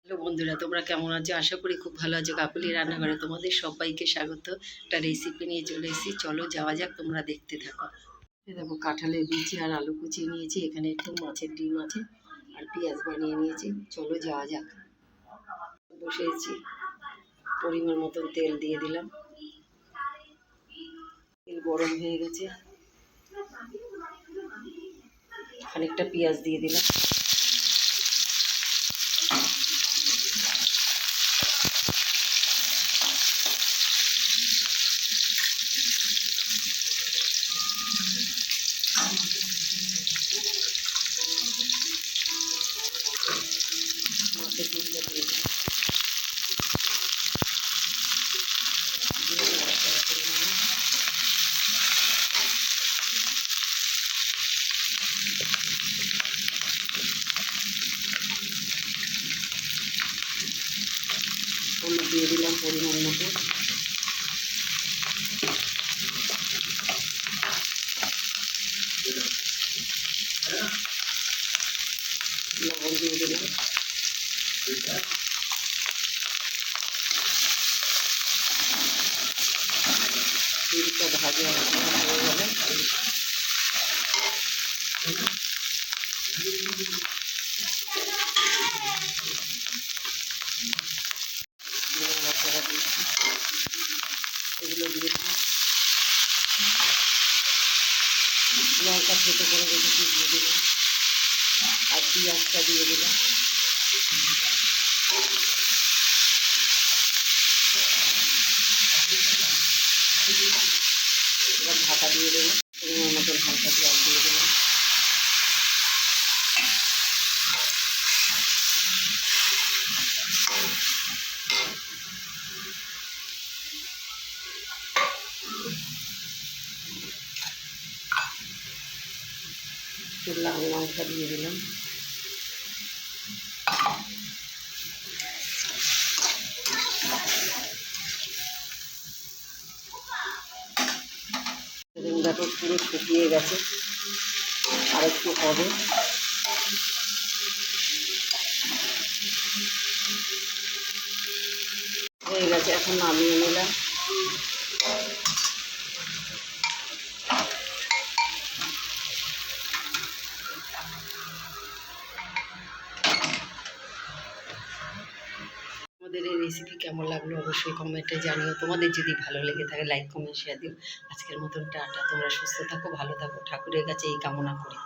Hello বন্ধুরা, তোমরা কেমন আছো? আশা করি খুব ভালো আছো। কাকুলি রান্নাঘরে তোমাদের সবাইকে স্বাগত। একটা রেসিপি নিয়ে চলে এসেছি, চলো যাওয়া যাক, তোমরা দেখতে থাকো। দেখো, কাঁঠালের বিচি আর আলু কুচিয়ে নিয়েছি, এখানে একটু মাছের ডিম আছে আর পেঁয়াজ বানিয়ে নিয়েছি। চলো যাওয়া যাক। বসিয়েছি, পরিমাণ মতন তেল দিয়ে দিলাম। তেল গরম হয়ে গেছে, খানিকটা পেঁয়াজ দিয়ে দিলাম। মাছের ডিমটা দিয়ে দিলাম। হলুদ দিয়ে দিলাম পরিমাণ মতো। লবণ দিয়ে দিলাম। ডিমটা ভাজা হয়ে গেলে মশলা দিয়েছি, এগুলো দিয়ে দিলাম। লঙ্কা থেতো করে রেখেছি, দিয়ে দিলাম। আর পেঁয়াজটা দিয়ে দিলাম। এবার ঢাকা দিয়ে দেবো। পরিমাণ মতন হালকা জল দিয়ে দেবো। একটু লাল লঙ্কা দিয়ে দিলাম। দেখো, পুরো শুকিয়ে গেছে, আর একটু হবে। হয়ে গেছে, এখন নামিয়ে নিলাম। আমাদের এই রেসিপি কেমন লাগলো অবশ্যই কমেন্টে জানিও। তোমাদের যদি ভালো লেগে থাকে লাইক কমেন্ট শেয়ার দিও। আজকের মতন টাটা। তোমরা সুস্থ থাকো, ভালো থাকো, ঠাকুরের কাছে এই কামনা করি।